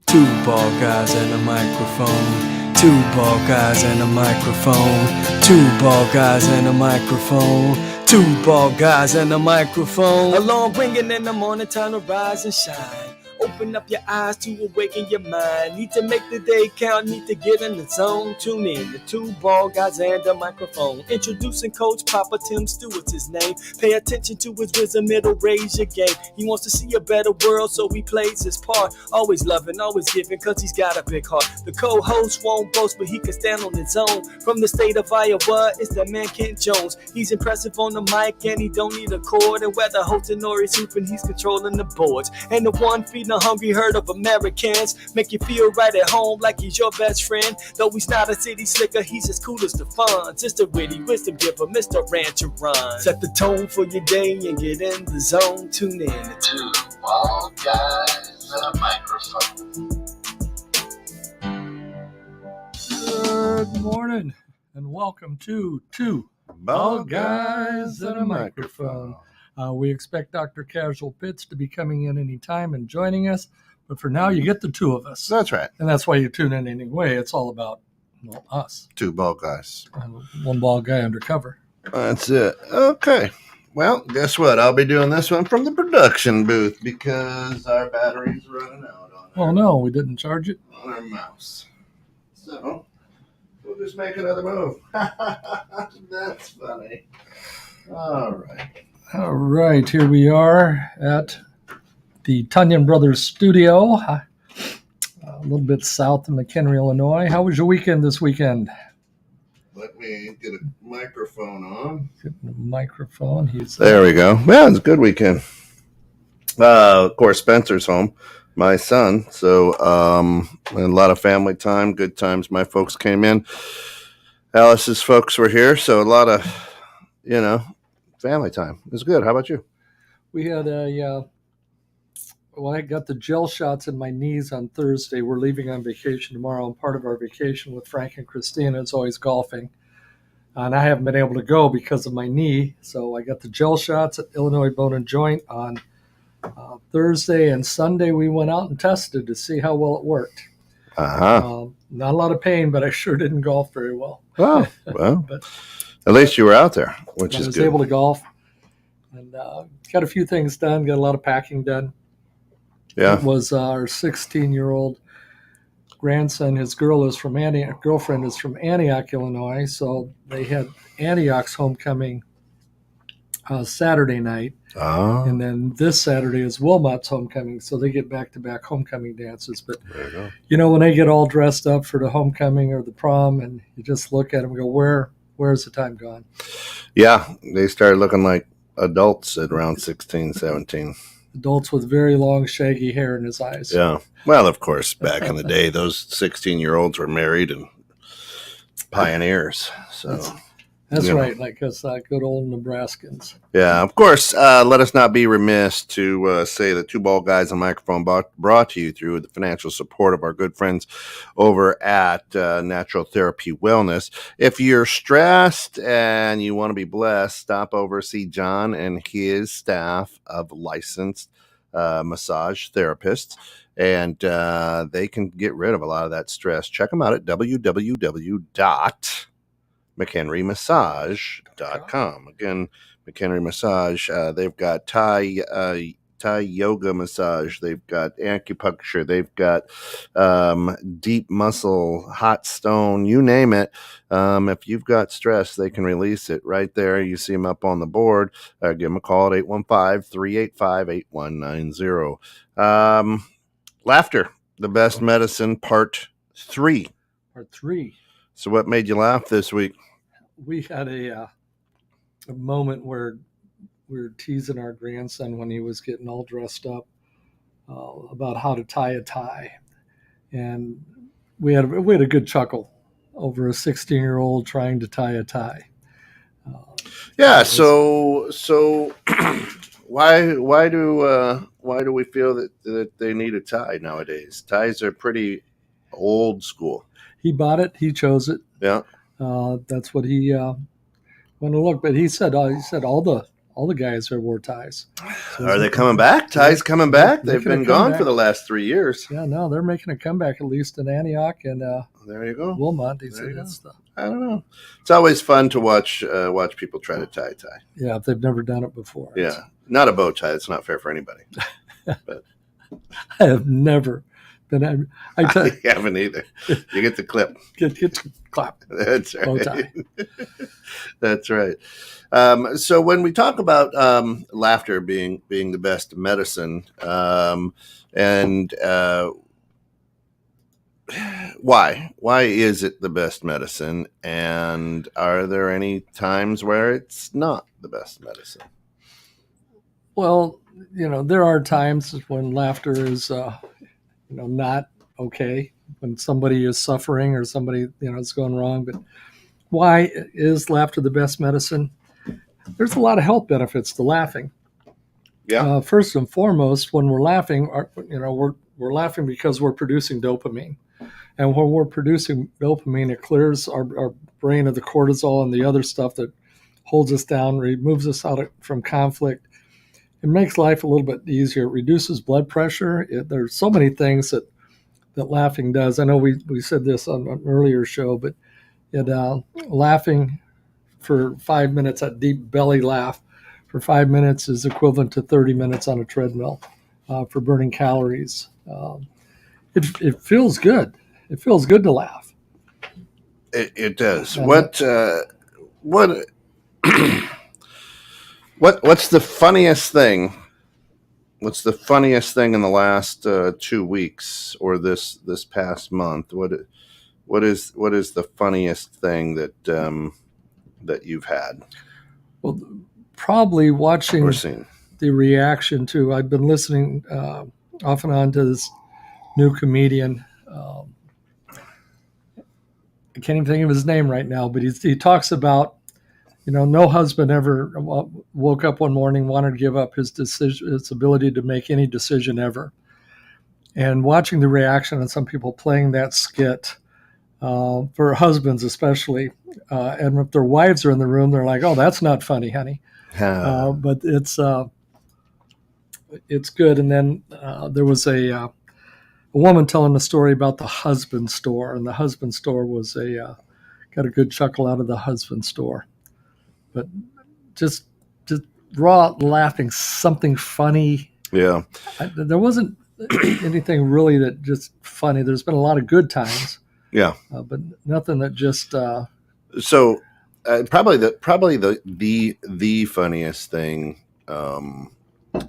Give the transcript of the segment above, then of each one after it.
Two bald guys and a microphone. Two bald guys and a microphone. Two bald guys and a microphone. Two bald guys and a microphone. Alarm ringing in the morning, time to rise and shine. Open up your eyes to awaken your mind. Need to make the day count, need to get in the zone. Tune in to Two Bald Guys and a Microphone. Introducing Coach Papa Tim Stewart's his name. Pay attention to his wisdom, it'll raise your game. He wants to see a better world, so he plays his part. Always loving, always giving, cause he's got a big heart. The co-host won't boast, but he can stand on his own. From the state of Iowa, it's that man Kent Jones. He's impressive on the mic and he don't need a cord. And whether hosting or he's hooping, he's controlling the boards. And the one feeding a hungry herd of Americans, make you feel right at home like he's your best friend. Though he's not a city slicker, he's as cool as the fun. Just a witty wisdom giver, Mr. Rancher Run. Set the tone for your day and get in the zone. Tune in to Two Bald Guys and a Microphone. Good morning and welcome to Two Bald Guys and a Microphone. We expect Dr. Casuel Pitts to be coming in any time and joining us, but for now you get the two of us. That's right. And that's why you tune in anyway. It's all about us. Two bald guys. One bald guy undercover. That's it. Okay. Well, guess what? I'll be doing this one from the production booth because our battery's running out on Oh no, we didn't charge it? on our mouse. So we'll just make another move. That's funny. All right. All right, here we are at the Tunyon Brothers studio, a little bit south of McHenry, Illinois. How was your weekend this weekend? Let me get a microphone on. Getting a microphone. There we go. Well, it's a good weekend. Of course, Spencer's home, my son. So a lot of family time, good times. My folks came in. Alice's folks were here. So a lot of, family time. It was good. How about you? We had I got the gel shots in my knees on Thursday. We're leaving on vacation tomorrow, and part of our vacation with Frank and Christina is always golfing. And I haven't been able to go because of my knee, so I got the gel shots at Illinois Bone and Joint on Thursday, and Sunday we went out and tested to see how well it worked. Not a lot of pain, but I sure didn't golf very well. Oh, well, but at least you were out there, which is good. I was able to golf and got a few things done, got a lot of packing done. Yeah. It was our 16-year-old grandson. His girlfriend is from Antioch, Illinois. So they had Antioch's homecoming Saturday night. And then this Saturday is Wilmot's homecoming. So they get back-to-back homecoming dances. But, there you go. When they get all dressed up for the homecoming or the prom, and you just look at them and go, where's the time gone? Yeah. They started looking like adults at around 16, 17. Adults with very long, shaggy hair in his eyes. Yeah. Well, of course, back in the day, those 16-year-olds were married and pioneers. So that's right, like us good old Nebraskans. Yeah, of course. Let us not be remiss to say that Two Bald Guys and Microphone brought to you through the financial support of our good friends over at Natural Therapy Wellness. If you're stressed and you want to be blessed, stop over, see John and his staff of licensed massage therapists, and they can get rid of a lot of that stress. Check them out at www.McHenryMassage.com. Again, McHenry Massage. They've got Thai yoga massage. They've got acupuncture. They've got deep muscle, hot stone, you name it. If you've got stress, they can release it right there. You see them up on the board. Give them a call at 815-385-8190. Laughter, the best medicine, part 3. Part 3. So what made you laugh this week? We had a moment where we were teasing our grandson when he was getting all dressed up about how to tie a tie. And we had a good chuckle over a 16-year-old trying to tie a tie. So why do we feel that they need a tie nowadays? Ties are pretty old school. He bought it. He chose it. Yeah. That's what he wanted to look. But he said all all the guys there wore ties. So Are they coming back? Ties coming back? They've been gone for the last 3 years. Yeah, no, they're making a comeback, at least in Antioch and there you go. Wilmot. I don't know. It's always fun to watch people try to tie. Yeah, if they've never done it before. Yeah, not a bow tie. It's not fair for anybody. But I have never been. I haven't either. You get the clip. Get the clap. That's right. Bow tie. That's right. So when we talk about laughter being the best medicine, and why is it the best medicine, and are there any times where it's not the best medicine? Well, there are times when laughter is not okay, when somebody is suffering or somebody is going wrong. But why is laughter the best medicine? There's a lot of health benefits to laughing. Yeah. First and foremost, when we're laughing, we're laughing because we're producing dopamine. And when we're producing dopamine, it clears our brain of the cortisol and the other stuff that holds us down, removes us from conflict. It makes life a little bit easier. It reduces blood pressure. There's so many things that laughing does. I know we said this on an earlier show, but laughing for 5 minutes, that deep belly laugh for 5 minutes is equivalent to 30 minutes on a treadmill for burning calories. It feels good. It feels good to laugh. It does. What's the funniest thing? What's the funniest thing in the last 2 weeks or this past month? What is the funniest thing that you've had? Well, probably watching or seen the reaction to. I've been listening off and on to this new comedian. I can't even think of his name right now, but he talks about, no husband ever woke up one morning, wanted to give up his ability to make any decision ever. And watching the reaction of some people playing that skit, for husbands especially, and if their wives are in the room, they're like, "Oh, that's not funny, honey." But it's good. And then there was a woman telling a story about the husband store, and the husband store was got a good chuckle out of the husband store. But just raw laughing, something funny. Yeah. There wasn't anything really that just funny. There's been a lot of good times. Yeah. But nothing that just. So probably the funniest thing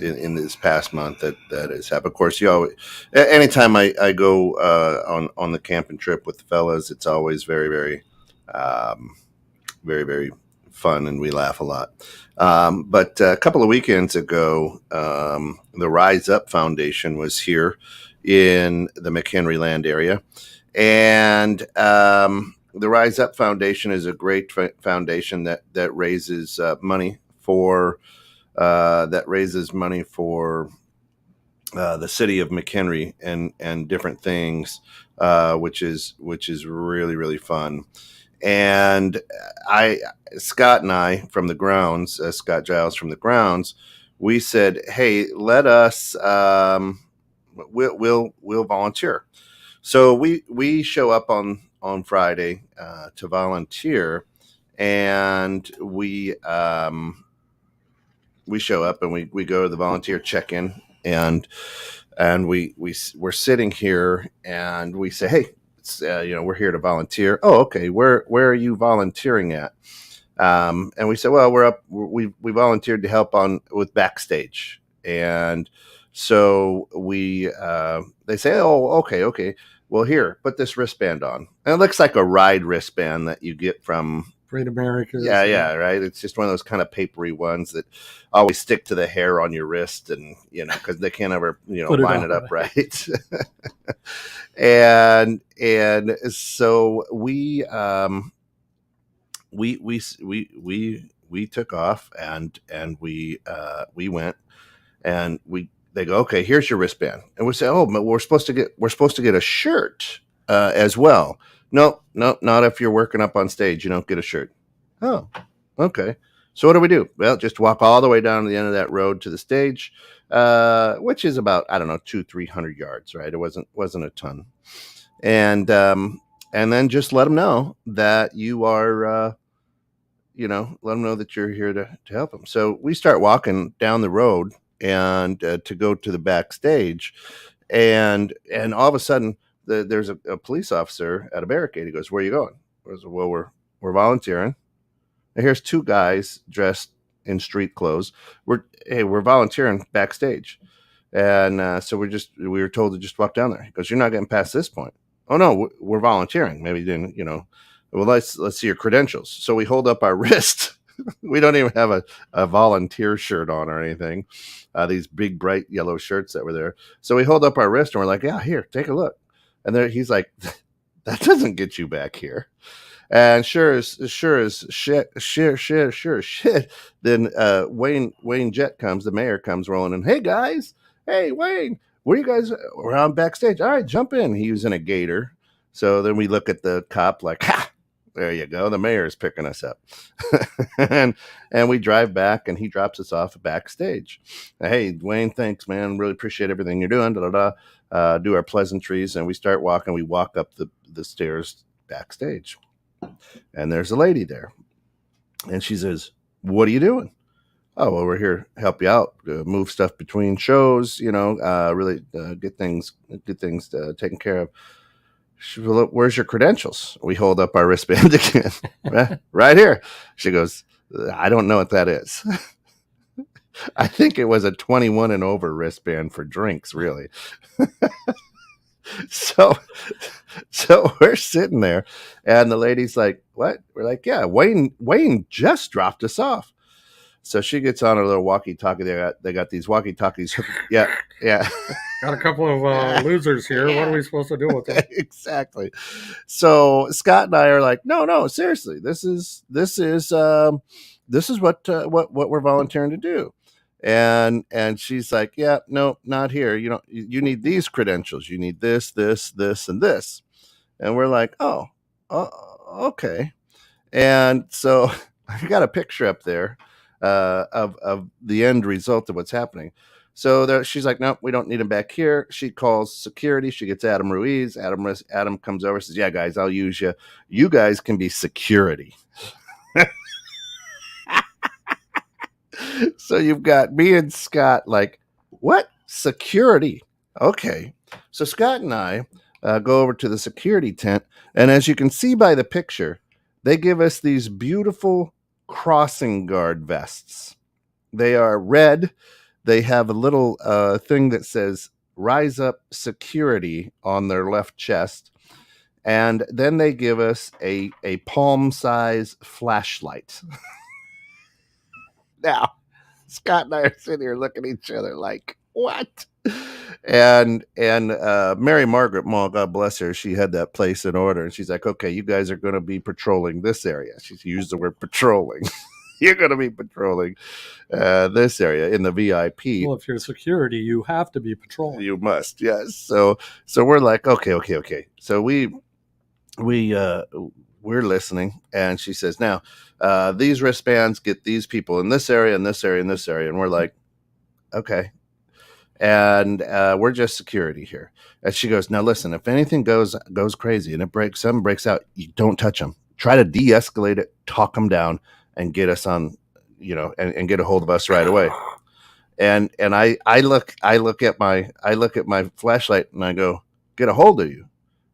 in this past month that has happened. Of course, anytime I go on the camping trip with the fellas, it's always very, very, very, very fun, and we laugh a lot. But a couple of weekends ago, the Rise Up Foundation was here in the McHenry Land area, and the Rise Up Foundation is a great foundation that raises money for the city of McHenry and different things, which is really, really fun. And Scott and I from the grounds, Scott Giles from the grounds, we said, "Hey, let us, we'll volunteer." So we show up on Friday to volunteer, and we show up and we go to the volunteer check-in, and we're sitting here and we say, "Hey, we're here to volunteer." "Oh, okay. Where are you volunteering at?" And we said, "Well, we volunteered to help with backstage." And so they say, "Oh, okay. Well, here, put this wristband on." And it looks like a ride wristband that you get from Great America. Yeah, right. It's just one of those kind of papery ones that always stick to the hair on your wrist, and because they can't ever line it up right. and so we took off and we went, and they go, "Okay, here's your wristband," and we say, "Oh, but we're supposed to get a shirt as well." No, not if you're working up on stage. You don't get a shirt. "Oh, okay. So what do? Well, just walk all the way down to the end of that road to the stage, which is about, I don't know, 200-300 yards, right? It wasn't a ton. And then just let them know that you are, let them know that you're here to help them. So we start walking down the road and to go to the backstage, and all of a sudden there's a police officer at a barricade. He goes, "Where are you going?" I said, "Well, we're volunteering." And here's two guys dressed in street clothes. We're volunteering backstage, and so we were told to just walk down there. He goes, "You're not getting past this point." "Oh no, we're volunteering." Maybe you didn't, Well, let's see your credentials. So we hold up our wrist. We don't even have a volunteer shirt on or anything. These big bright yellow shirts that were there. So we hold up our wrist and we're like, "Yeah, here, take a look." And then he's like, "That doesn't get you back here." And sure as shit. Then Wayne Jett comes, the mayor comes rolling in. "Hey guys, hey Wayne, where you guys? We're on backstage. All right, jump in." He was in a gator. So then we look at the cop like, "Ha, there you go. The mayor's picking us up." and we drive back, and he drops us off backstage. "Hey Wayne, thanks man. Really appreciate everything you're doing." Do our pleasantries, and we start walking. We walk up the stairs backstage. And there's a lady there. And she says, "What are you doing?" "Oh, well, we're here to help you out, move stuff between shows, really get things taken care of." She goes, "Look, where's your credentials?" We hold up our wristband again. Right here. She goes, "I don't know what that is." I think it was a 21 and over wristband for drinks, really. So we're sitting there, and the lady's like, "What?" We're like, "Yeah, Wayne just dropped us off." So she gets on a little walkie-talkie. They got these walkie-talkies. Yeah. Got a couple of losers here. What are we supposed to do with them? Exactly. So Scott and I are like, no, seriously, this is what we're volunteering to do. And she's like, "Yeah, no, not here. You need these credentials. You need this, and this." And we're like, "Oh, okay." And so I got a picture up there of the end result of what's happening. So she's like, "Nope, we don't need him back here." She calls security. She gets Adam Ruiz. Adam comes over, says, "Yeah, guys, I'll use you. You guys can be security." So you've got me and Scott like, "What? Security?" Okay. So Scott and I go over to the security tent. And as you can see by the picture, they give us these beautiful crossing guard vests. They are red. They have a little thing that says "Rise Up Security" on their left chest. And then they give us a palm size flashlight. Now, Scott and I are sitting here looking at each other like, what? And Mary Margaret Mall, God bless her, she had that place in order. And she's like, "Okay, you guys are going to be patrolling this area." She used the word patrolling. "You're going to be patrolling this area in the VIP." Well, if you're security, you have to be patrolling. You must, yes. So we're like, okay. So we're listening, and she says, "Now, these wristbands get these people in this area, and this area, and this area." And we're like, "Okay." And we're just security here. And she goes, "Now listen, if anything goes crazy and something breaks out, you don't touch them. Try to de-escalate it, talk them down, and get us on, and get a hold of us right away." And I look at my flashlight and I go, "Get a hold of you.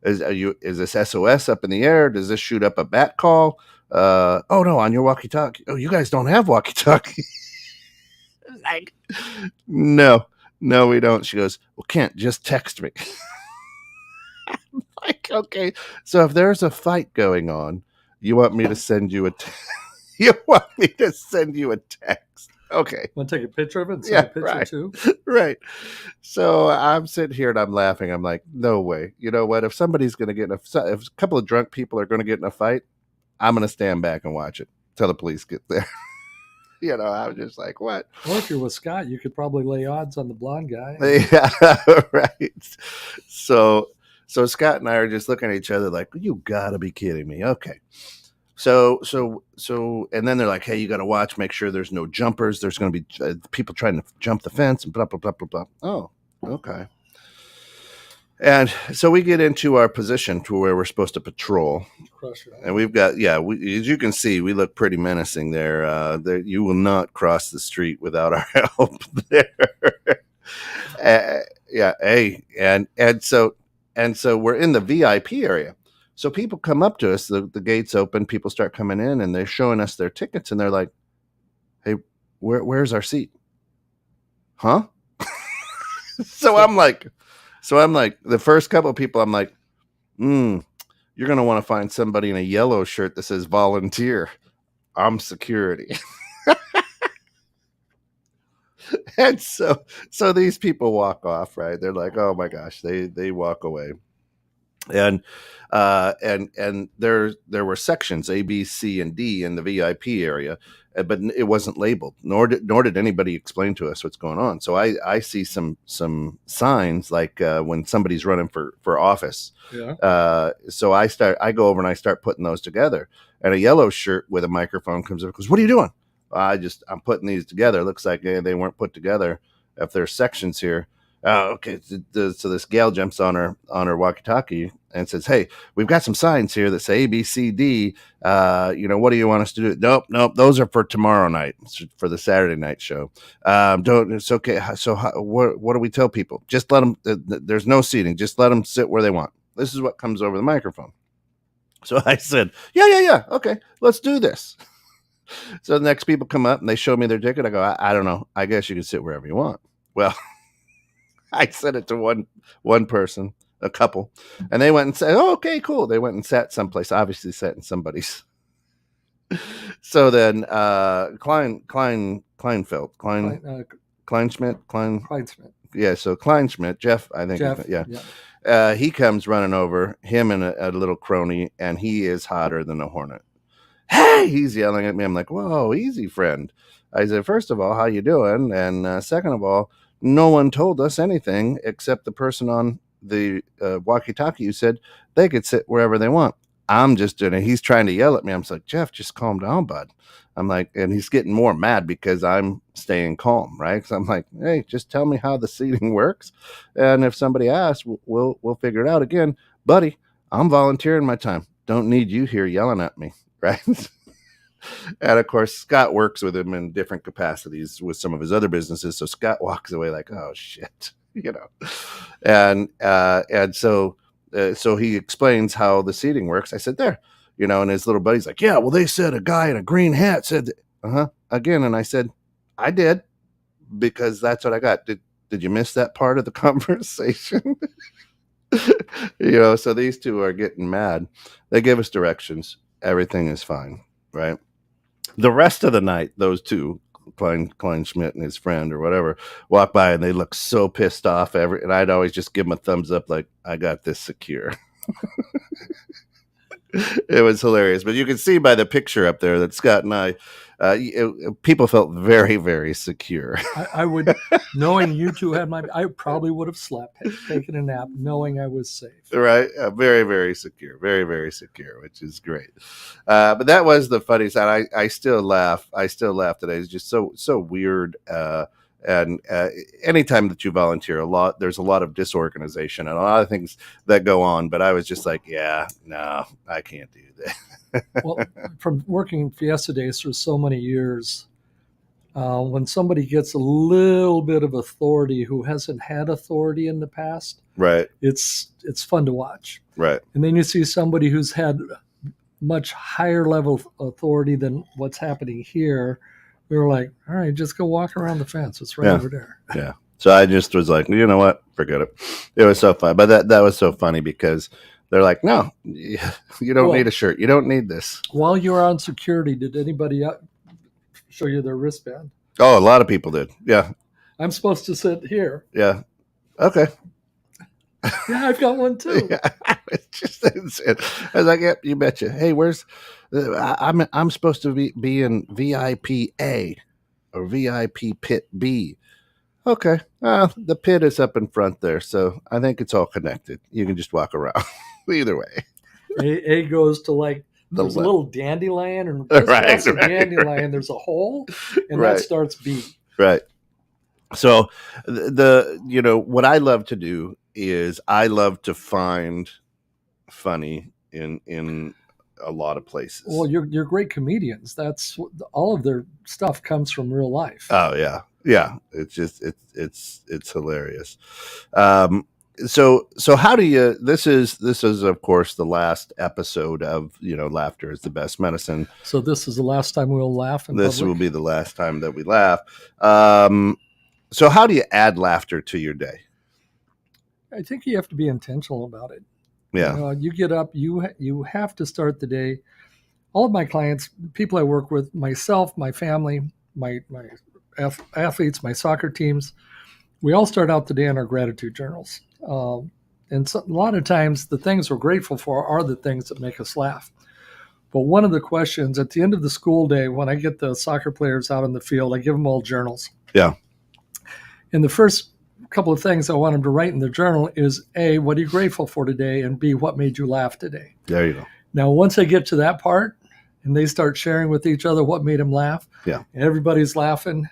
Is this SOS up in the air? Does this shoot up a bat call? Oh no, on your walkie-talkie. Oh, you guys don't have walkie-talkie." Like, no, we don't. She goes, "Well, Kent, just text me." I'm like, okay. So if there's a fight going on, you want me to send you a text? Okay. Want to take a picture of it and send a picture too? Right. So I'm sitting here and I'm laughing. I'm like, no way. You know what? If somebody's going to get if a couple of drunk people are going to get in a fight, I'm going to stand back and watch it till the police get there. I was just like, what? Well, if you're with Scott, you could probably lay odds on the blonde guy. Yeah, right. So Scott and I are just looking at each other like, you got to be kidding me. Okay. And then they're like, hey, you got to watch, make sure there's no jumpers. There's going to be people trying to jump the fence and blah, blah, blah, blah, blah. Oh, okay. And so we get into our position to where we're supposed to patrol. And we've got, as you can see, we look pretty menacing there. You will not cross the street without our help there. And so we're in the VIP area. So people come up to us, the gates open, people start coming in, and they're showing us their tickets, and they're like, hey, where's our seat? Huh? So I'm like, the first couple of people, I'm like, you're going to want to find somebody in a yellow shirt that says volunteer. I'm security. And so these people walk off, right? They're like, oh my gosh, they walk away. And there were sections A, B, C, and D in the VIP area, but it wasn't labeled, nor did anybody explain to us what's going on. So I see some signs like when somebody's running for office. Yeah. So I go over and I start putting those together, and a yellow shirt with a microphone comes up and goes, what are you doing? I'm putting these together. It looks like they weren't put together. If there's sections here. Okay. So this gal jumps on her walkie-talkie and says, hey, we've got some signs here that say A, B, C, D. What do you want us to do? Nope. Those are for tomorrow night, for the Saturday night show. It's okay. So what do we tell people? Just let them, there's no seating. Just let them sit where they want. This is what comes over the microphone. So I said, yeah. Okay, let's do this. So the next people come up and they show me their ticket. I go, I don't know. I guess you can sit wherever you want. Well, I said it to one person, a couple, and they went and said, oh, okay, cool. They went and sat someplace, obviously sat in somebody's. So then Kleinschmidt. Yeah, so Kleinschmidt, Jeff, I think. Yeah. He comes running over, him and a little crony, and he is hotter than a hornet. Hey, he's yelling at me. I'm like, whoa, easy, friend. I said, first of all, how you doing? And second of all, no one told us anything except the person on the walkie-talkie who said they could sit wherever they want. I'm just doing it. He's trying to yell at me. I'm just like, Jeff, just calm down, bud. I'm like, and he's getting more mad because I'm staying calm, right? So I'm like, hey, just tell me how the seating works. And if somebody asks, we'll figure it out. Again, buddy, I'm volunteering my time. Don't need you here yelling at me. Right. And of course, Scott works with him in different capacities with some of his other businesses. So Scott walks away like, oh, shit, and so he explains how the seating works. I said, there, and his little buddy's like, yeah, well, they said a guy in a green hat said, again. And I said, I did, because that's what I got. Did you miss that part of the conversation? So these two are getting mad. They give us directions. Everything is fine, right? The rest of the night, those two, Kleinschmidt and his friend or whatever, walk by and they look so pissed off. And I'd always just give them a thumbs up, like, I got this secure. It was hilarious. But you can see by the picture up there that Scott and I, people felt very, very secure. I would, knowing you two had I probably would have slept, taken a nap, knowing I was safe. Right. Very, very secure. Very, very secure, which is great. But that was the funny side. I still laugh. Today. It's just so weird. And anytime that you volunteer, there's a lot of disorganization and a lot of things that go on. But I was just like, yeah, no, I can't do that. Well, from working Fiesta Days for so many years, when somebody gets a little bit of authority who hasn't had authority in the past, right, it's fun to watch. Right. And then you see somebody who's had much higher level of authority than what's happening here. We were like, all right, just go walk around the fence. It's right over there. Yeah. So I just was like, you know what? Forget it. It was so fun. But that was so funny because they're like, no, you don't need a shirt. You don't need this. While you were on security, did anybody show you their wristband? Oh, a lot of people did. Yeah. I'm supposed to sit here. Yeah. Okay. Yeah, I've got one too. Yeah. I was like, yep, you betcha. Hey, where's I'm supposed to be in VIP A or VIP Pit B. Okay. The pit is up in front there, so I think it's all connected. You can just walk around. Either way. A goes to like there's a little dandelion, and just Right, past the right, dandelion, there's a hole, and Right. that starts B. Right. So what I love to do is I love to find funny in a lot of places. Well, you're great comedians. That's all of their stuff comes from real life. Oh yeah. It's just it's hilarious. So how do you? This is of course the last episode of Laughter is the Best Medicine. So this is the last time we'll laugh in This public? will be the last time that we laugh. So how do you add laughter to your day? I think you have to be intentional about it. Yeah. You get up, you have to start the day. All of my clients, people I work with, myself, my family, my athletes, my soccer teams, we all start out the day in our gratitude journals. And so, a lot of times the things we're grateful for are the things that make us laugh. But one of the questions at the end of the school day, when I get the soccer players out in the field, I give them all journals. Yeah. And the first couple of things I want them to write in their journal is A, what are you grateful for today? And B, what made you laugh today? There you go. Now, once they get to that part and they start sharing with each other what made them laugh, Yeah. and everybody's laughing,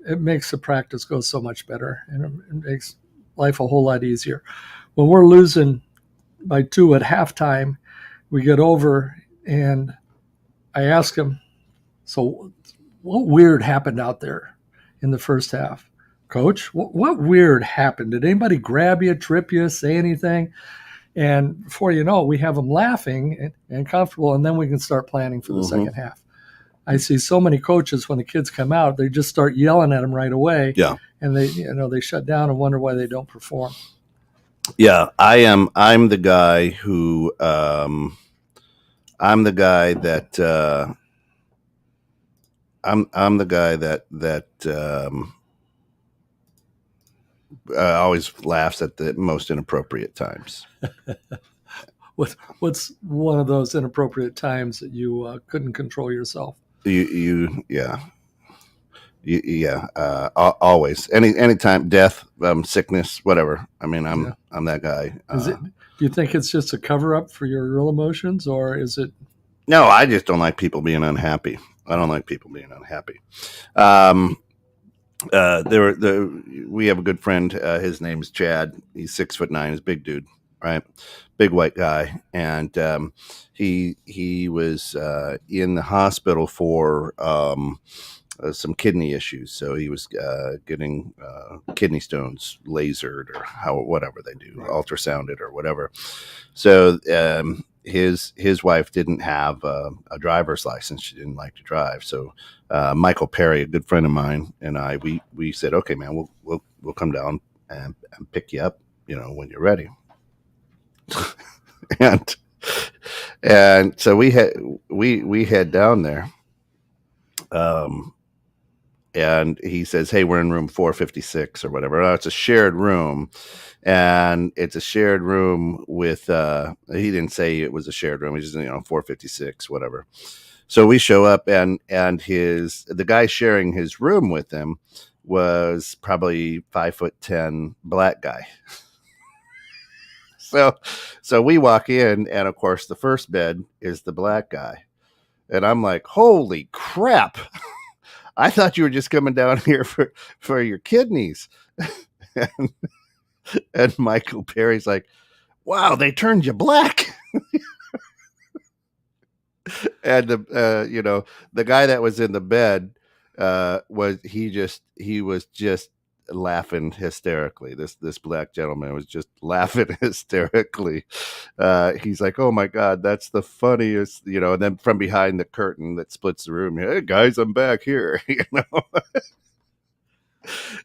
it makes the practice go so much better, and it makes life a whole lot easier. When we're losing by 2 at halftime, we get over and I ask them, so what weird happened out there in the first half? Coach, what weird happened? Did anybody grab you, trip you, say anything? And before you know it, we have them laughing and comfortable, and then we can start planning for the second half. I see so many coaches when the kids come out, they just start yelling at them right away. Yeah. And they shut down and wonder why they don't perform. Yeah, I'm the guy who I'm the guy that I'm the guy that always laughs at the most inappropriate times. What's one of those inappropriate times that you couldn't control yourself? Always, anytime, death, sickness, whatever. I mean, I'm that guy. Do you think it's just a cover up for your real emotions, or is it? No, I just don't like people being unhappy. I don't like people being unhappy. We have a good friend. His name's Chad. He's 6'9". He's a big dude, right? Big white guy, and he was in the hospital for some kidney issues. So he was getting kidney stones lasered or whatever they do, ultrasounded or whatever. So his wife didn't have a driver's license. She didn't like to drive. So Michael Perry, a good friend of mine, and I, we said, okay, man, we'll come down and pick you up, when you're ready. and so we head down there. And he says, hey, we're in room 456 or whatever. Oh, it's a shared room. And it's a shared room with, he didn't say it was a shared room. He just, 456, whatever. So we show up and the guy sharing his room with him was probably 5'10" black guy. So we walk in, and of course the first bed is the black guy. And I'm like, holy crap. I thought you were just coming down here for your kidneys. and Michael Perry's like, wow, they turned you black. And the guy that was in the bed was just laughing hysterically. This black gentleman was just laughing hysterically. He's like, oh my God, that's the funniest, and then from behind the curtain that splits the room, hey guys, I'm back here.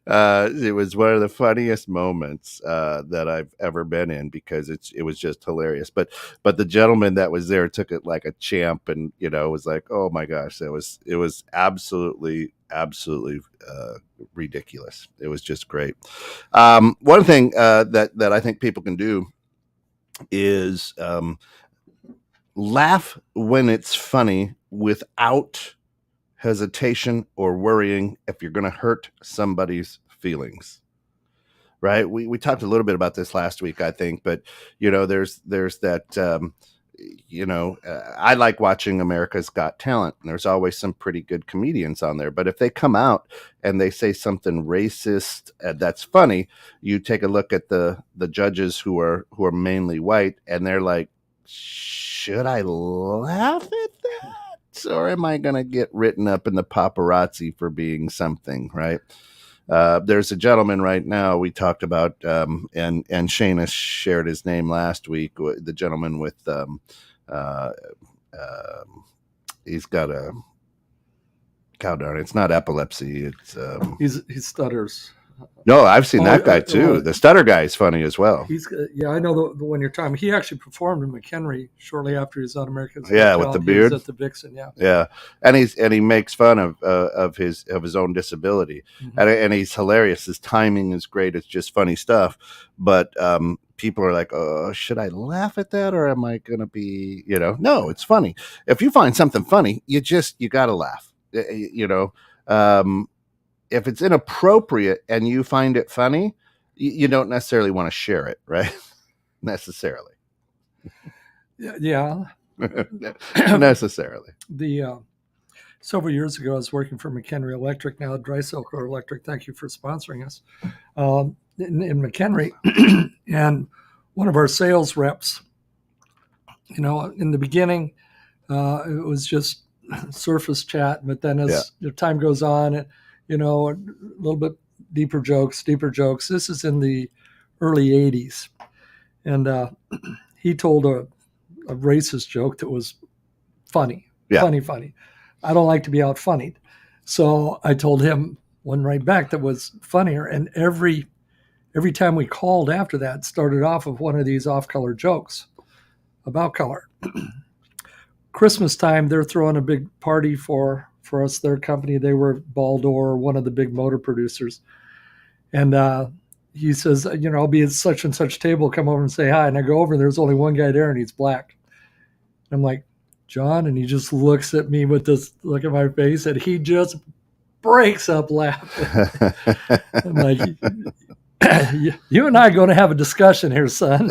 It was one of the funniest moments that I've ever been in, because it was just hilarious. But the gentleman that was there took it like a champ, and was like, oh my gosh, it was absolutely ridiculous. It was just great. One thing that I think people can do is laugh when it's funny without hesitation or worrying if you're going to hurt somebody's feelings. Right? We talked a little bit about this last week, I think, but there's that I like watching America's Got Talent, and there's always some pretty good comedians on there. But if they come out and they say something racist that's funny, you take a look at the judges who are mainly white, and they're like, should I laugh at that, or am I going to get written up in the paparazzi for being something, right? There's a gentleman right now we talked about, and Shana shared his name last week. The gentleman with he's got a cow darn. It's not epilepsy. It's he stutters. No, I've seen that guy too. The stutter guy is funny as well. I know the one you're talking. He actually performed in McHenry shortly after he was on America's Got Talent. With the beard. He was at the Vixen, yeah, and he makes fun of his own disability, and he's hilarious. His timing is great. It's just funny stuff, but people are like, oh, should I laugh at that, or am I gonna be, no, it's funny. If you find something funny, you gotta laugh, if it's inappropriate and you find it funny, you don't necessarily want to share it, right? Necessarily. Yeah. Necessarily. Several years ago, I was working for McHenry Electric, now Drysilker Electric. Thank you for sponsoring us. In McHenry, and one of our sales reps, in the beginning, it was just surface chat, but then as the time goes on, a little bit deeper jokes. This is in the early 80s. And he told a racist joke that was funny. Funny. I don't like to be out-funnied. So I told him one right back that was funnier. And every time we called after that, started off with one of these off-color jokes about color. Christmas time, they're throwing a big party for us, their company. They were Baldor, one of the big motor producers. And he says, I'll be at such and such table, come over and say hi. And I go over, and there's only one guy there, and he's black. And I'm like, John? And he just looks at me with this look at my face, and he just breaks up laughing. I'm like, you and I are going to have a discussion here, son.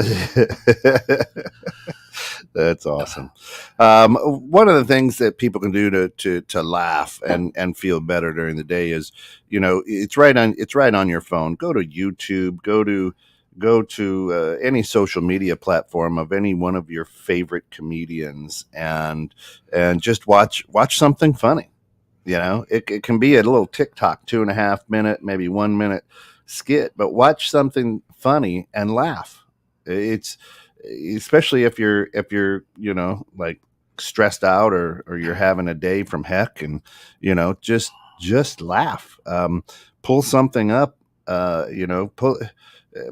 That's awesome. One of the things that people can do to laugh and feel better during the day is, it's right on your phone. Go to YouTube. Go to any social media platform of any one of your favorite comedians, and just watch something funny. It can be a little TikTok 2.5 minute, maybe 1 minute skit, but watch something funny and laugh. It's especially if you're like stressed out or you're having a day from heck, and just laugh. Pull something up.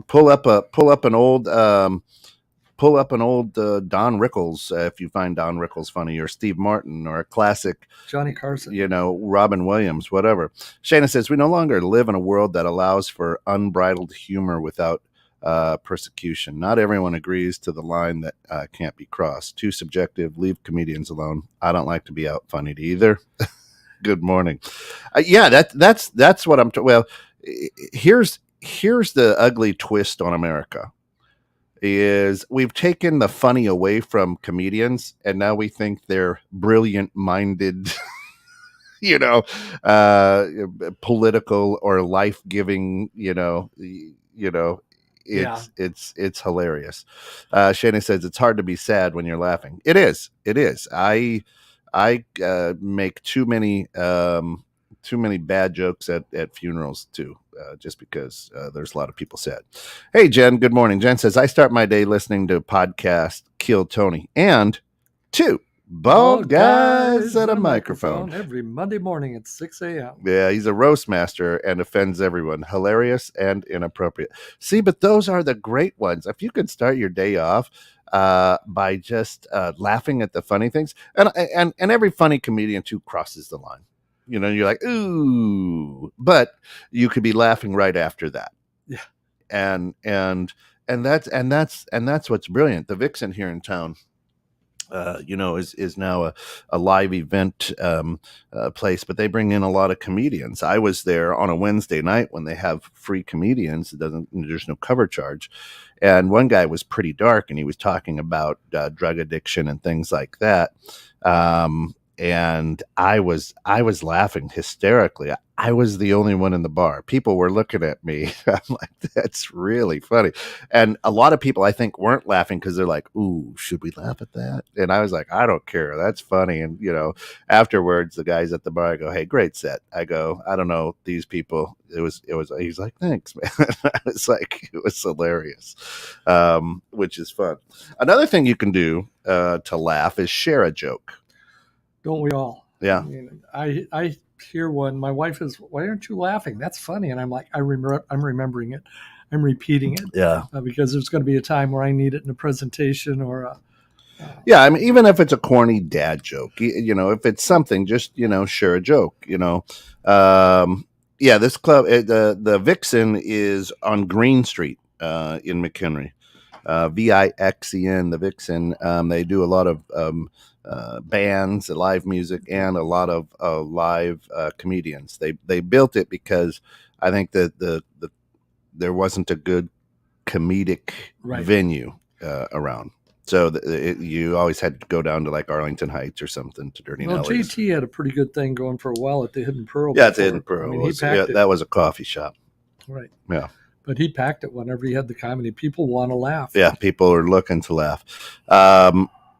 Pull up an old Don Rickles, if you find Don Rickles funny, or Steve Martin, or a classic Johnny Carson, Robin Williams, whatever. Shana says, we no longer live in a world that allows for unbridled humor without persecution. Not everyone agrees to the line that can't be crossed. Too subjective. Leave comedians alone. I don't like to be out funnied either. Good morning. That's what I'm. Well, here's the ugly twist on America. Is we've taken the funny away from comedians, and now we think they're brilliant-minded, political or life-giving, It's hilarious. Shana says it's hard to be sad when you're laughing. It is. I make too many bad jokes at funerals too, just because there's a lot of people sad. Hey Jen, good morning. Jen says I start my day listening to podcast Kill Tony and Two Bald Guys at a Microphone every Monday morning at 6 a.m. Yeah, he's a roast master and offends everyone. Hilarious and inappropriate. See, but those are the great ones. If you can start your day off by just laughing at the funny things, and every funny comedian too crosses the line. You're like, ooh, but you could be laughing right after that. Yeah, and that's what's brilliant. The Vixen here in town is now a live event place, but they bring in a lot of comedians. I was there on a Wednesday night when they have free comedians. There's no cover charge. And one guy was pretty dark, and he was talking about drug addiction and things like that. And I was laughing hysterically. I was the only one in the bar. People were looking at me. I'm like, that's really funny. And a lot of people, I think, weren't laughing because they're like, ooh, should we laugh at that? And I was like, I don't care. That's funny. And, afterwards, the guys at the bar, I go, hey, great set. I go, I don't know these people. He's like, thanks, man. I was like, it was hilarious, which is fun. Another thing you can do to laugh is share a joke. Don't we all? Yeah. I mean, I hear one. My wife is, why aren't you laughing? That's funny. And I'm like, I'm remembering it. I'm repeating it. Yeah. Because there's going to be a time where I need it in a presentation or yeah, I mean, even if it's a corny dad joke, if it's something, just, share a joke, this club, the Vixen is on Green Street in McHenry, Vixen, the Vixen. They do a lot of bands, live music, and a lot of live comedians. They built it because I think that there wasn't a good comedic venue around. So you always had to go down to like Arlington Heights or something to Dirty Nellies. Well, JT had a pretty good thing going for a while at the Hidden Pearl. Yeah, at the Hidden Pearl. I mean, that was a coffee shop. Right. Yeah. But he packed it whenever he had the comedy. People want to laugh. Yeah, people are looking to laugh. But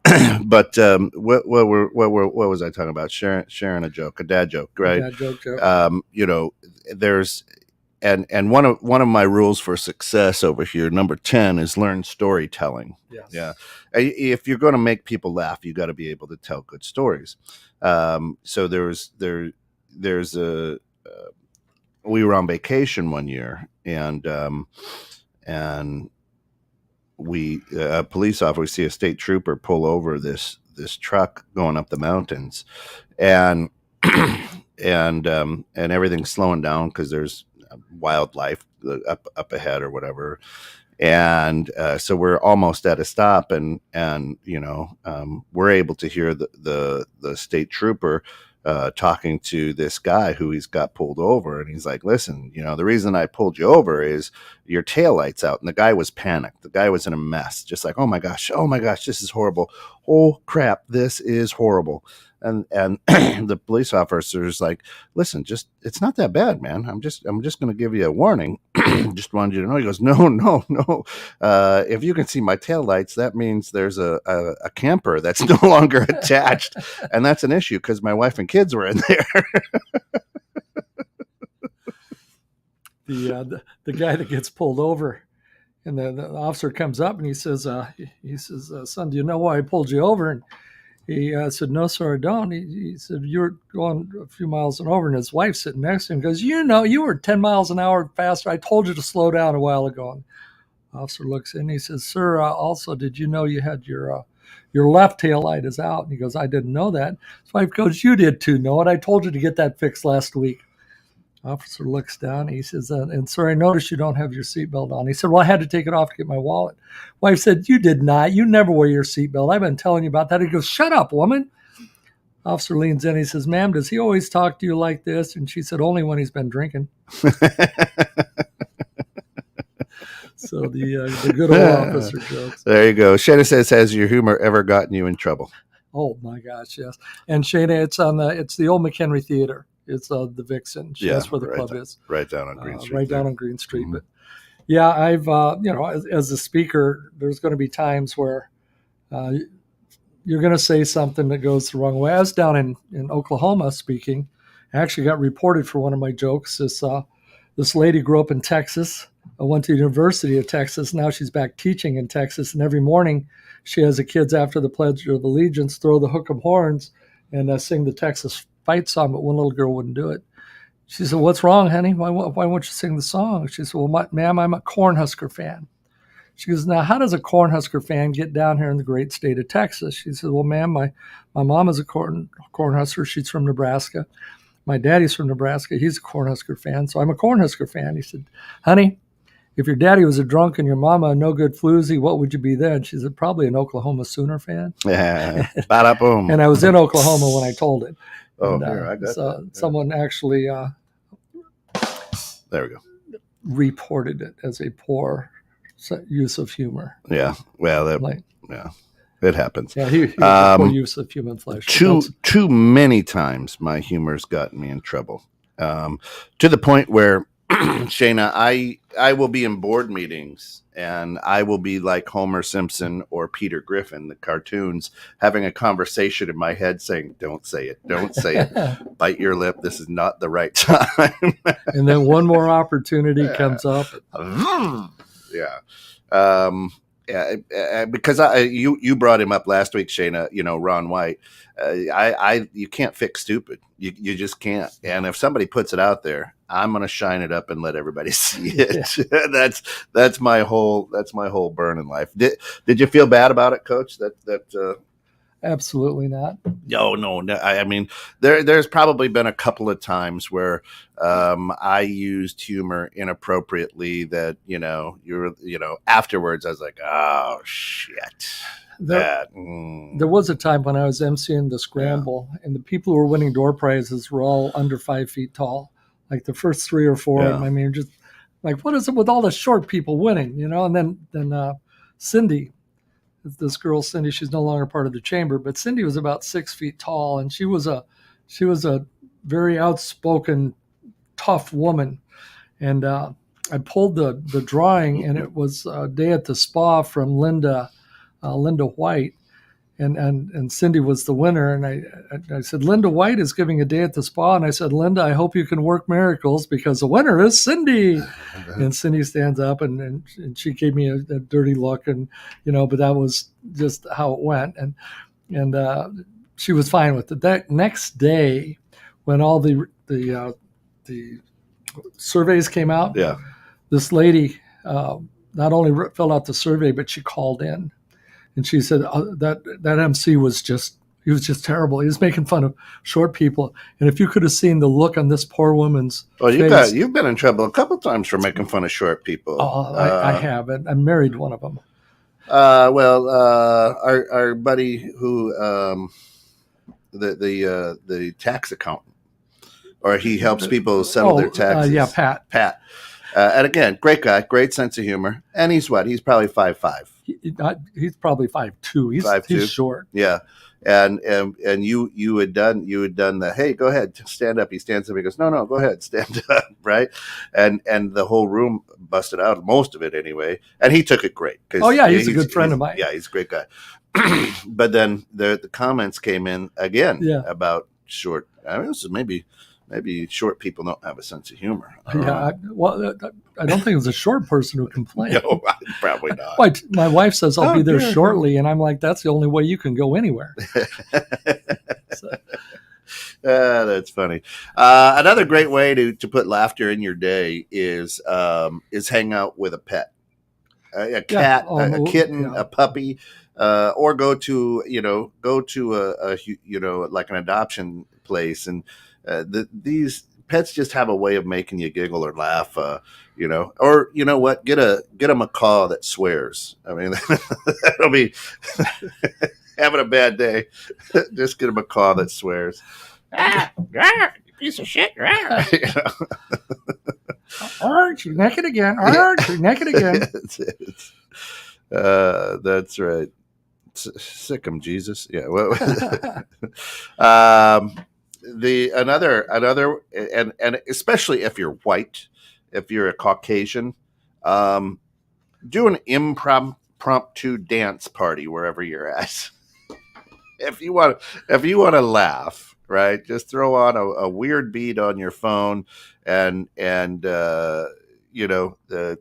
what was I talking about? Sharing a joke, a dad joke, right? A dad joke. There's and one of my rules for success over here, number 10, is learn storytelling. Yes. Yeah. If you're going to make people laugh, you got to be able to tell good stories. So there's a we were on vacation one year, and we a police officer, we see a state trooper pull over this truck going up the mountains, and everything's slowing down because there's wildlife up ahead or whatever. And so we're almost at a stop, and we're able to hear the state trooper talking to this guy who he's got pulled over, and he's like, listen, the reason I pulled you over is your taillight's out. And the guy was panicked. The guy was in a mess, just like, oh my gosh, this is horrible. Oh crap, this is horrible. And the police officer is like, listen, it's not that bad, man. I'm just going to give you a warning. Just wanted you to know. He goes, no. If you can see my taillights, that means there's a camper that's no longer attached. And that's an issue because my wife and kids were in there. The guy that gets pulled over, and the officer comes up and he says, son, do you know why I pulled you over? And he said, no, sir, I don't. He said, you're going a few miles and over, and his wife's sitting next to him goes, you were 10 miles an hour faster. I told you to slow down a while ago. And the officer looks in, he says, sir, also, did you know you had your left tail light is out? And he goes, I didn't know that. His wife goes, you did too, know it. I told you to get that fixed last week. Officer looks down. He says, and sir, I noticed you don't have your seatbelt on. He said, well, I had to take it off to get my wallet. Wife said, you did not. You never wear your seatbelt. I've been telling you about that. He goes, shut up, woman. Officer leans in. He says, ma'am, does he always talk to you like this? And she said, only when he's been drinking. So the good old officer jokes. There you go. Shana says, has your humor ever gotten you in trouble? Oh, my gosh, yes. And Shana, it's the old McHenry Theater. It's the Vixen. That's where the club is. Right down on Green Street. Down on Green Street. Mm-hmm. But yeah, I've, as a speaker, there's going to be times where you're going to say something that goes the wrong way. I was down in Oklahoma speaking. I actually got reported for one of my jokes. This lady grew up in Texas. I went to the University of Texas. Now she's back teaching in Texas. And every morning she has the kids, after the Pledge of Allegiance, throw the hook 'em horns and sing the Texas fight song, but one little girl wouldn't do it. She said, what's wrong, honey? Why won't you sing the song? She said, well, ma'am, I'm a Cornhusker fan. She goes, now, how does a Cornhusker fan get down here in the great state of Texas? She said, well, ma'am, my mom is a Cornhusker. She's from Nebraska. My daddy's from Nebraska. He's a Cornhusker fan, so I'm a Cornhusker fan. He said, honey, if your daddy was a drunk and your mama a no good floozy, what would you be then? She said, probably an Oklahoma Sooner fan. Yeah. Ba-da-boom. And I was in Oklahoma when I told it. Oh, And, here, I got so that. Yeah. someone actually There we go. reported it as a poor use of humor. Yeah. Well, yeah, it happens. Yeah, he was a poor use of human flesh. Too many times my humor's gotten me in trouble. To the point where, Shayna, I will be in board meetings and I will be like Homer Simpson or Peter Griffin, the cartoons, having a conversation in my head saying, don't say it, don't say it, bite your lip, this is not the right time. And then one more opportunity comes up. Yeah. Because you brought him up last week, Shayna, Ron White. You can't fix stupid. You just can't. And if somebody puts it out there, I'm going to shine it up and let everybody see it. Yeah. that's my whole burn in life. Did you feel bad about it, Coach? Absolutely not. No. I mean, there's probably been a couple of times where I used humor inappropriately. That afterwards I was like, oh shit. There was a time when I was emceeing the scramble, and the people who were winning door prizes were all under 5 feet tall. Like the first 3 or 4 of them. I mean, just like, what is it with all the short people winning? And then Cindy. This girl, Cindy, she's no longer part of the chamber, but Cindy was about 6 feet tall, and she was a very outspoken, tough woman. And I pulled the drawing, and it was a day at the spa from Linda White, and Cindy was the winner. And I said, Linda White is giving a day at the spa, and I said, Linda, I hope you can work miracles because the winner is Cindy. And Cindy stands up, and she gave me a dirty look, and but that was just how it went, and she was fine with it. That next day, when all the surveys came out, this lady not only filled out the survey, but she called in. And she said that MC was just terrible. He was making fun of short people. And if you could have seen the look on this poor woman's face. You've been in trouble a couple times for making fun of short people. I have. And I married one of them. Our buddy who the tax accountant, or he helps people settle their taxes. Pat. And again, great guy, great sense of humor. And he's probably 5'5". He's probably 5'2". He's short. Yeah. And you had done the, hey, go ahead, stand up. He stands up. He goes, no, go ahead, stand up, right? And the whole room busted out, most of it anyway. And he took it great. He's a good friend of mine. Yeah, he's a great guy. But then the comments came in again about short. I mean, this is maybe short people don't have a sense of humor. I don't think it was a short person who complained. No, probably not. My wife says I'll be there shortly, and I'm like, that's the only way you can go anywhere. That's funny. Another great way to put laughter in your day is hang out with a pet, a cat, a kitten, a puppy, or go to a like an adoption place, and these pets just have a way of making you giggle or laugh, or what, get a macaw that swears. I mean, that'll be having a bad day. Just get a macaw that swears. You piece of shit. Aren't you naked again? Aren't you naked again? That's right. Sick 'em, Jesus. Yeah. Another and especially if you're white, if you're a Caucasian, do an impromptu dance party wherever you're at. If you want to laugh, right? Just throw on a weird beat on your phone and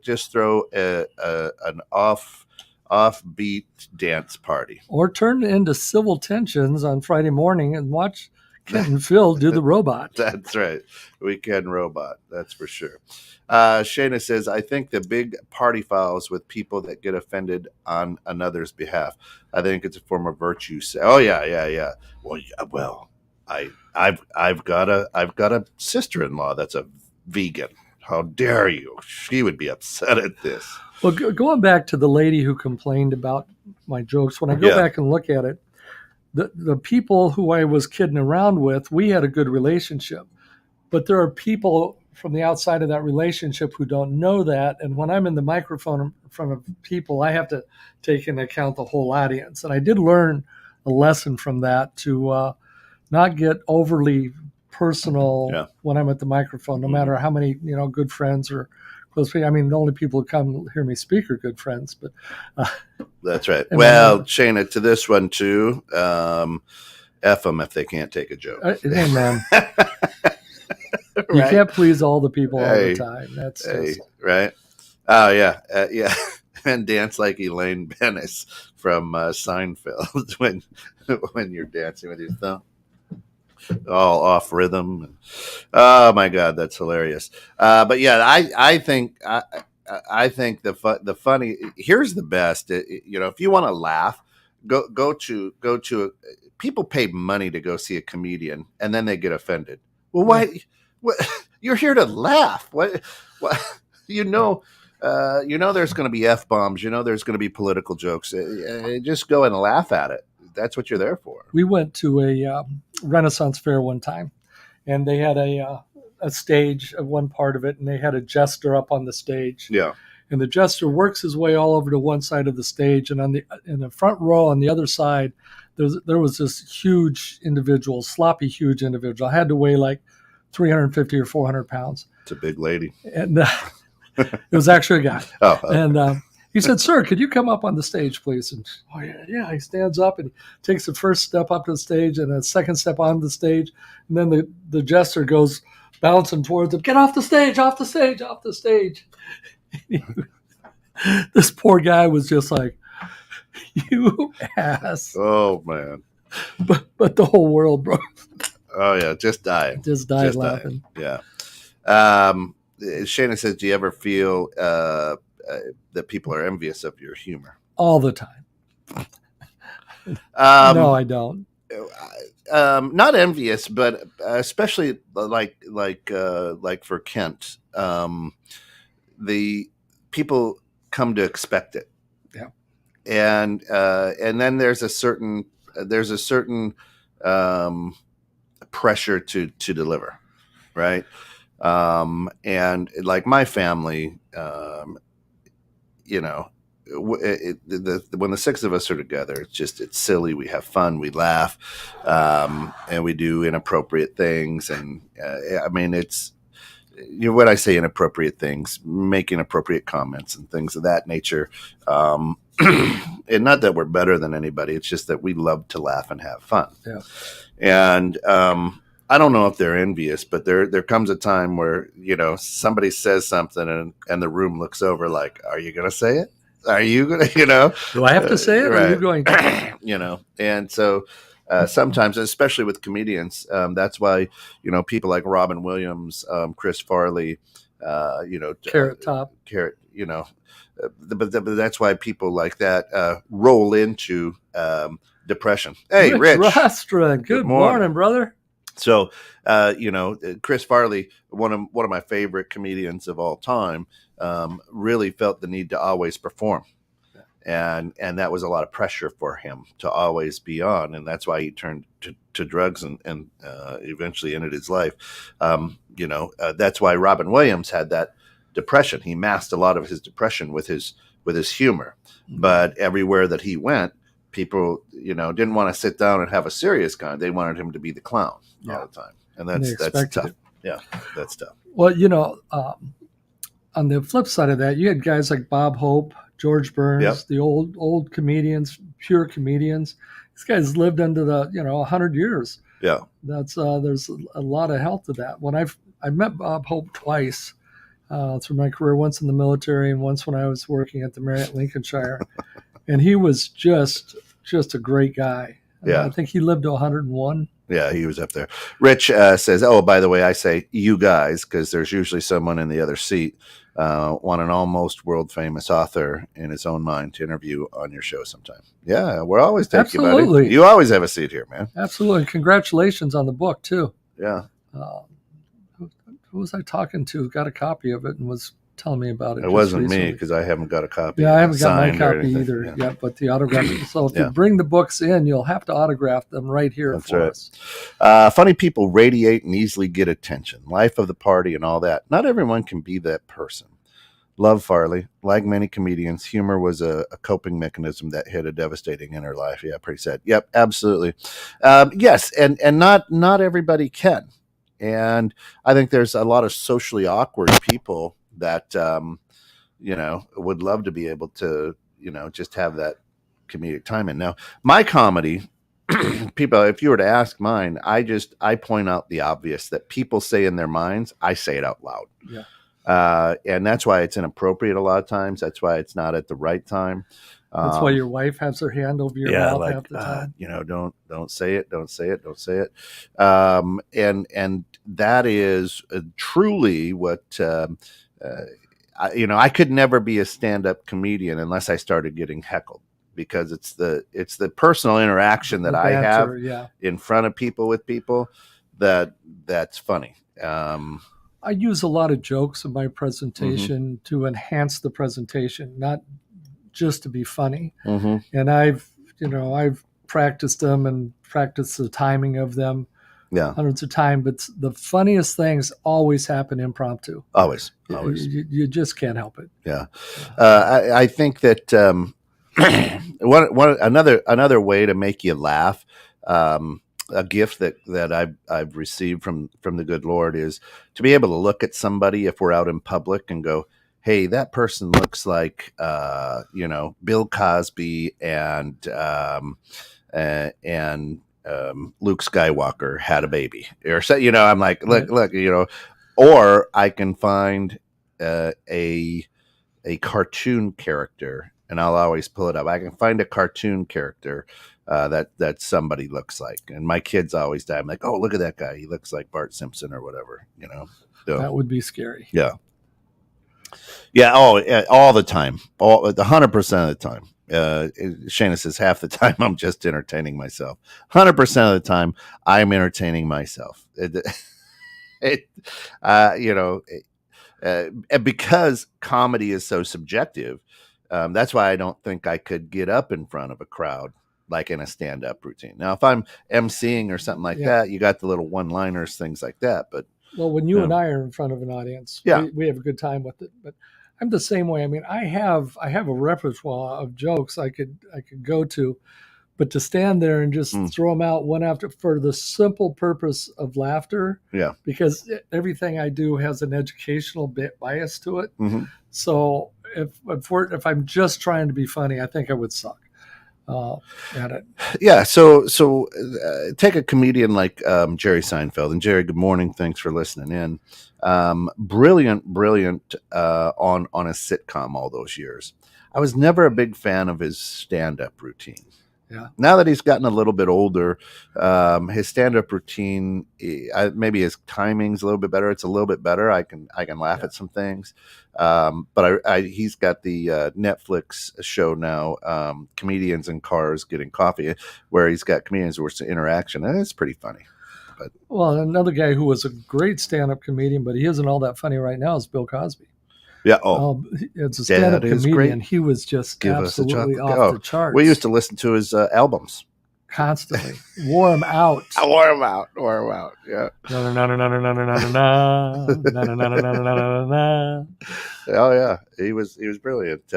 just throw an offbeat dance party, or turn into civil tensions on Friday morning and watch Kent and Phil do the robot. That's right. Weekend robot. That's for sure. Shayna says, I think the big party fouls with people that get offended on another's behalf. I think it's a form of virtue. Oh yeah. Well, I've got a sister-in-law that's a vegan. How dare you? She would be upset at this. Well, going back to the lady who complained about my jokes, when I go back and look at it, the people who I was kidding around with, we had a good relationship. But there are people from the outside of that relationship who don't know that. And when I'm in the microphone in front of people, I have to take into account the whole audience. And I did learn a lesson from that to not get overly personal when I'm at the microphone, no matter how many, good friends or close people. I mean, the only people who come hear me speak are good friends, but that's right. Well, Shana, to this one too, F them if they can't take a joke. Hey, man. You can't please all the people all the time. That's right. Oh yeah, yeah. And dance like Elaine Bennis from Seinfeld when you're dancing with your thumb, all off rhythm. Oh my God, that's hilarious. But yeah, I think the funny, here's the best. If you want to laugh, go to people pay money to go see a comedian and then they get offended. Well, why? What, you're here to laugh. What? There's going to be F-bombs. There's going to be political jokes. Just go and laugh at it. That's what you're there for. We went to a Renaissance fair one time, and they had a stage of one part of it, and they had a jester up on the stage. Yeah. And the jester works his way all over to one side of the stage, and in the front row on the other side, there was this huge individual, sloppy, huge individual. I had to weigh like 350 or 400 pounds. It's a big lady. And it was actually a guy. Oh, okay. And he said, "Sir, could you come up on the stage, please?" And yeah. He stands up and takes the first step up to the stage and a second step on the stage. And then the jester goes bouncing towards him. "Get off the stage, off the stage, off the stage." This poor guy was just like, "You ass." Oh, man. But the whole world broke. Oh, yeah. Just died laughing. Yeah. Shana says, do you ever feel that people are envious of your humor? All the time. No, I don't. Not envious, but especially like for Kent, the people come to expect it. Yeah. And then there's a certain pressure to deliver, right? And like my family, when the six of us are together, it's silly. We have fun, we laugh, and we do inappropriate things. And it's when I say inappropriate things, make inappropriate comments and things of that nature. And not that we're better than anybody. It's just that we love to laugh and have fun. Yeah. And I don't know if they're envious, but there comes a time where, somebody says something and the room looks over like, are you going to say it? Are you going to, do I have to say it? Or right. are you going to? And so sometimes, especially with comedians, that's why, people like Robin Williams, Chris Farley, Carrot Top. But that's why people like that roll into depression. Hey, Rich. Rostra, good morning, brother. So, Chris Farley, one of my favorite comedians of all time, really felt the need to always perform. And that was a lot of pressure for him to always be on. And that's why he turned to drugs and eventually ended his life. That's why Robin Williams had that depression. He masked a lot of his depression with his humor. Mm-hmm. But everywhere that he went, people, didn't want to sit down and have a serious con. They wanted him to be the clown all the time. And that's tough. It. Yeah, that's tough. Well, on the flip side of that, you had guys like Bob Hope, George Burns, the old comedians, pure comedians. These guys lived into the 100 years. Yeah, that's there's a lot of health to that. When I've met Bob Hope twice through my career, once in the military and once when I was working at the Marriott Lincolnshire, and he was just a great guy. Yeah, I think he lived to 101. Yeah, he was up there. Rich says, "Oh, by the way, I say you guys because there's usually someone in the other seat. Want an almost world famous author in his own mind to interview on your show sometime." Yeah, we're always taking you, buddy. You always have a seat here, man. Absolutely. Congratulations on the book too. Yeah. who was I talking to? Got a copy of it and was telling me about it. It wasn't me recently. because I haven't got a copy. Yeah, I haven't got my signed or copy anything. either Yeah. yet, but the autograph. So if Yeah. you bring the books in, you'll have to autograph them right here That's for right. us. Funny people radiate and easily get attention. Life of the party and all that. Not everyone can be that person. Love Farley. Like many comedians, humor was a coping mechanism that hit a devastating in her life. Yeah, pretty sad. Yep, absolutely. Yes, and not everybody can. And I think there's a lot of socially awkward people that would love to be able to just have that comedic timing. Now, my comedy, people, if you were to ask mine, I point out the obvious that people say in their minds. I say it out loud. Yeah. And that's why it's inappropriate a lot of times. That's why it's not at the right time. That's why your wife has her hand over your mouth half the time. Don't say it, don't say it, don't say it. And that is truly what I could never be a stand-up comedian unless I started getting heckled, because it's the personal interaction that I have in front of people with people that's funny. I use a lot of jokes in my presentation to enhance the presentation, not just to be funny. And I've practiced them and practiced the timing of them hundreds of times. But the funniest things always happen impromptu. Always. You just can't help it. Yeah. I think that another way to make you laugh, a gift that I've received from the good Lord is to be able to look at somebody if we're out in public and go, hey, that person looks like Bill Cosby and Luke Skywalker had a baby, or so. I'm like, look, or I can find a cartoon character, and I'll always pull it up. I can find a cartoon character that somebody looks like, and my kids always die. I'm like, oh, look at that guy. He looks like Bart Simpson or whatever. So, that would be scary. Yeah. Yeah. Oh, all the time. 100% of the time. Shana says half the time I'm just entertaining myself. 100% of the time I'm entertaining myself. Because comedy is so subjective. That's why I don't think I could get up in front of a crowd like in a stand-up routine. Now, if I'm emceeing or something like that, you got the little one-liners, things like that. But when you and I are in front of an audience, we have a good time with it. But I'm the same way. I mean, I have a repertoire of jokes I could go to, but to stand there and just throw them out one after, for the simple purpose of laughter. Yeah. Because everything I do has an educational bias to it. So if I'm just trying to be funny, I think I would suck at it. Yeah. So take a comedian like Jerry Seinfeld. And Jerry, good morning. Thanks for listening in. Brilliant on a sitcom all those years. I was never a big fan of his stand-up routine. Yeah. Now that he's gotten a little bit older, his stand-up routine, maybe his timing's a little bit better. It's a little bit better. I can laugh at some things. But he's got the Netflix show now, Comedians in Cars Getting Coffee, where he's got comedians with interaction, and it's pretty funny. But another guy who was a great stand-up comedian, but he isn't all that funny right now, is Bill Cosby. Yeah. It's a stand-up comedian. Great. He was just absolutely off the charts. We used to listen to his albums constantly. Wore him out. Wore him out. Yeah. Oh yeah, he was brilliant.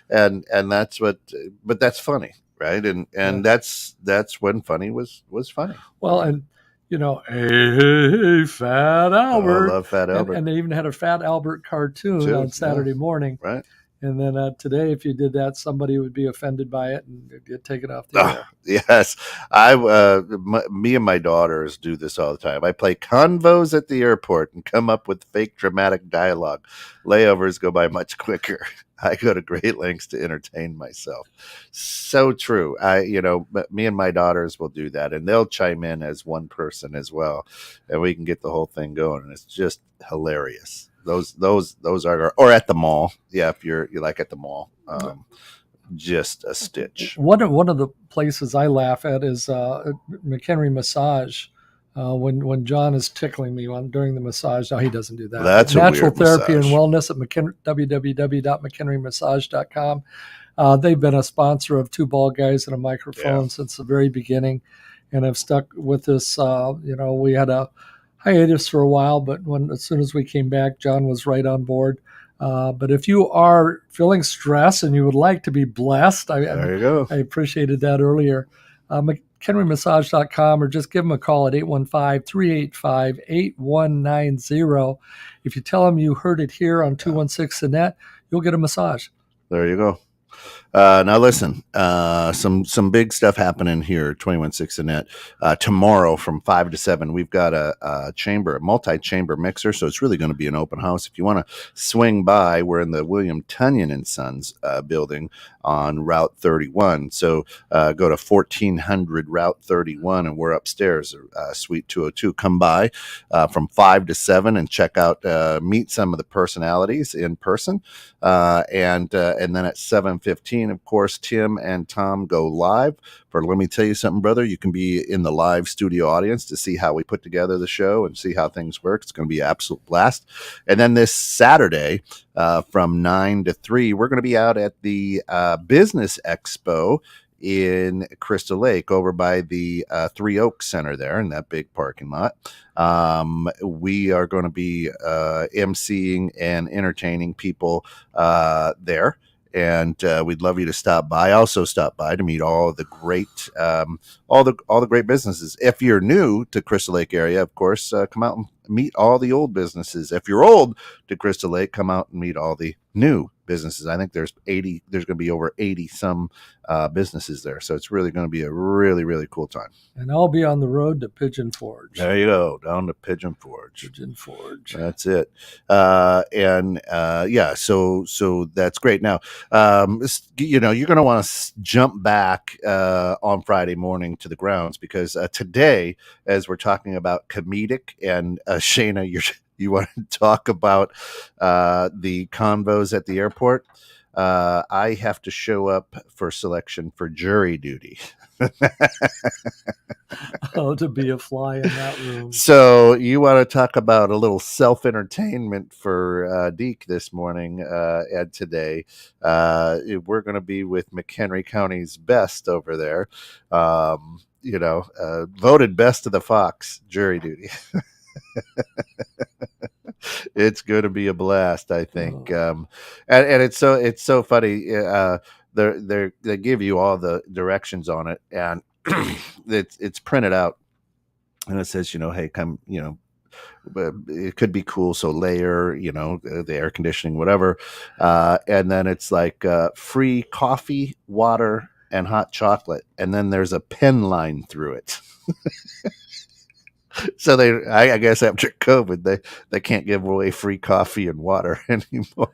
And that's what. But that's funny, right? And that's when funny was funny. Well, and. Hey, Fat Albert. I love Fat Albert. And they even had a Fat Albert cartoon on Saturday morning. Right. And then today, if you did that, somebody would be offended by it and get taken off the air. Yes. Me and my daughters do this all the time. I play convos at the airport and come up with fake dramatic dialogue. Layovers go by much quicker. I go to great lengths to entertain myself. So true. Me and my daughters will do that, and they'll chime in as one person as well, and we can get the whole thing going. And it's just hilarious. Those are, or at the mall. Yeah, if you're like at the mall, just a stitch. One of the places I laugh at is McHenry Massage when John is tickling me during the massage. No, he doesn't do that. That's a Natural weird Therapy massage. and Wellness at www.mchenrymassage.com. They've been a sponsor of Two Bald Guys and a Microphone since the very beginning, and have stuck with us. We had a hiatus for a while, but as soon as we came back, John was right on board. But if you are feeling stress and you would like to be blessed, There you go. I appreciated that earlier. McHenryMassage.com, or just give them a call at 815-385-8190. If you tell them you heard it here on 216 The Net, you'll get a massage. There you go. Now listen, some big stuff happening here, 216 The Net. Tomorrow from 5 to 7, we've got a multi-chamber mixer, so it's really going to be an open house. If you want to swing by, we're in the William Tunyon and Sons building on Route 31. So go to 1400 Route 31, and we're upstairs, Suite 202. Come by from 5 to 7 and check out, meet some of the personalities in person, and then at 7:15, of course, Tim and Tom go live for Let Me Tell You Something, Brother. You can be in the live studio audience to see how we put together the show and see how things work. It's going to be an absolute blast. And then this Saturday from 9 to 3, we're going to be out at the Business Expo in Crystal Lake over by the Three Oaks Center there in that big parking lot. We are going to be emceeing and entertaining people there. And we'd love you to stop by. Also, stop by to meet all the great, all the great businesses. If you're new to Crystal Lake area, of course, come out and meet all the old businesses. If you're old to Crystal Lake, come out and meet all the new businesses. I think there's going to be over 80 some businesses there. So it's really going to be a really, really cool time. And I'll be on the road to Pigeon Forge. There you go, down to Pigeon Forge. Pigeon Forge. That's it. So that's great. Now, you're going to want to jump back on Friday morning to the grounds, because today, as we're talking about comedic, and Shayna, you want to talk about the convos at the airport. I have to show up for selection for jury duty. To be a fly in that room. So you want to talk about a little self-entertainment for Deke this morning and today. We're going to be with McHenry County's best over there. Voted best of the Fox jury duty. It's going to be a blast, I think. And it's so funny. They give you all the directions on it, and it's printed out, and it says, hey, come, it could be cool. So layer, the air conditioning, whatever. And then it's like free coffee, water, and hot chocolate. And then there's a pen line through it. So I guess after COVID, they can't give away free coffee and water anymore.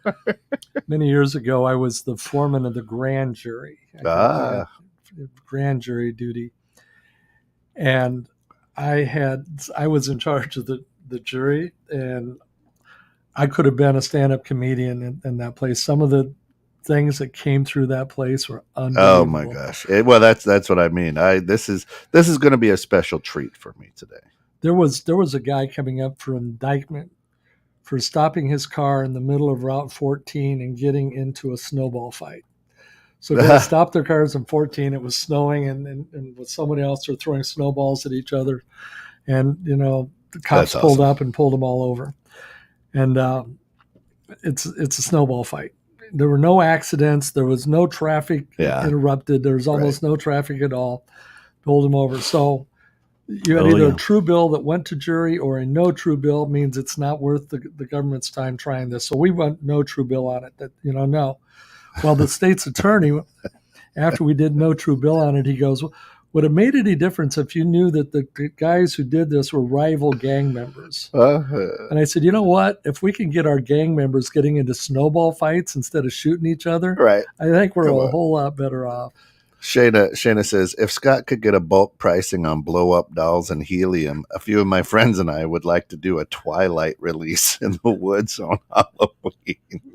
Many years ago, I was the foreman of the grand jury. Grand jury duty. And I was in charge of the jury, and I could have been a stand-up comedian in that place. Some of the things that came through that place were unbelievable. Oh my gosh. That's what I mean. This is going to be a special treat for me today. There was a guy coming up for indictment for stopping his car in the middle of Route 14 and getting into a snowball fight. So they stopped their cars in 14. It was snowing, and with somebody else, they're throwing snowballs at each other. And, the cops pulled up and pulled them all over. And it's a snowball fight. There were no accidents. There was no traffic interrupted. There was almost no traffic at all. Pulled them over. So you had either a true bill that went to jury, or a no true bill means it's not worth the government's time trying this. So we went no true bill on it. No. Well, the state's attorney, after we did no true bill on it, he goes, would it made any difference if you knew that the guys who did this were rival gang members? And I said, you know what? If we can get our gang members getting into snowball fights instead of shooting each other, right, I think we're a whole lot better off. Shayna says, if Scott could get a bulk pricing on blow-up dolls and helium, a few of my friends and I would like to do a Twilight release in the woods on Halloween.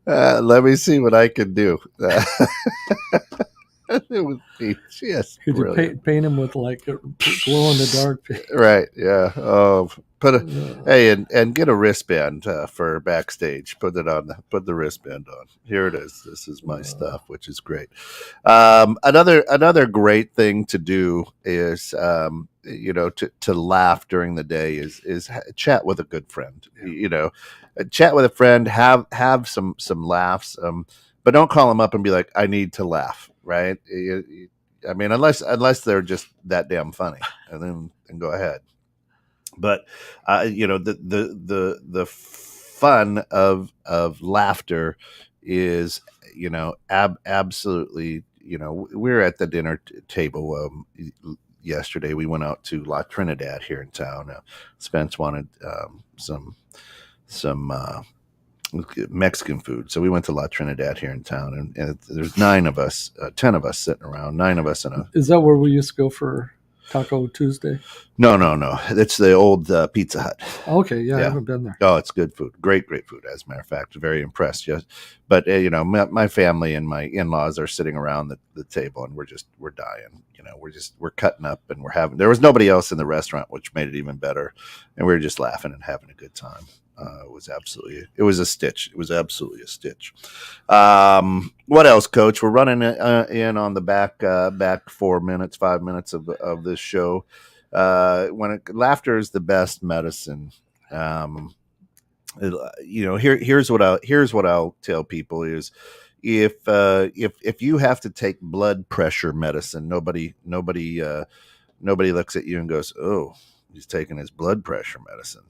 Let me see what I can do. It would be just Could you brilliant. paint him with like a glow in the dark? Right? Yeah. Oh, hey, and get a wristband for backstage. Put the wristband on. Here it is. This is my stuff, which is great. Another great thing to do is to laugh during the day is chat with a good friend. Chat with a friend. Have some laughs. But don't call them up and be like, I need to laugh. Right? I mean, unless they're just that damn funny, and then go ahead. But the fun of laughter is absolutely. We're at the dinner table yesterday. We went out to La Trinidad here in town. Spence wanted some Mexican food, so we went to La Trinidad here in town, and there's 10 of us sitting around, 9 of us in a. Is that where we used to go for Taco Tuesday? No. It's the old Pizza Hut. Okay, yeah, I haven't been there. Oh, it's good food. Great food, as a matter of fact. Very impressed. Yes. But, my family and my in-laws are sitting around the table, and we're dying. We're cutting up, and there was nobody else in the restaurant, which made it even better. And we were just laughing and having a good time. It was a stitch. It was absolutely a stitch. What else, Coach? We're running in on the back 5 minutes of this show. Laughter is the best medicine. Here's what I'll tell people is, if you have to take blood pressure medicine, nobody looks at you and goes, oh, he's taking his blood pressure medicine.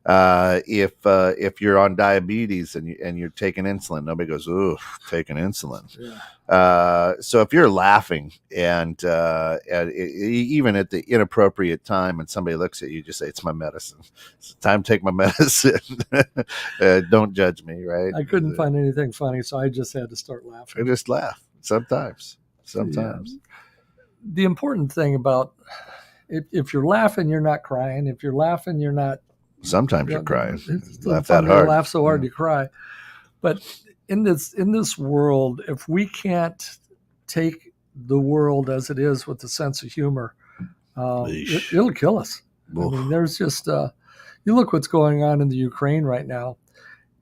If you're on diabetes and you're taking insulin, nobody goes, "Ooh, taking insulin." Yeah. So if you're laughing and even at the inappropriate time, and somebody looks at you, just say, "It's my medicine. It's time to take my medicine." Don't judge me, right? I couldn't find anything funny, so I just had to start laughing. I just laugh sometimes. Yeah. The important thing about if you're laughing, you're not crying. If you're laughing, you're not. Sometimes you're crying. Laugh that hard. Laugh so hard you cry. But in this world, if we can't take the world as it is with a sense of humor, it'll kill us. Oof. I mean, there's just you look what's going on in the Ukraine right now,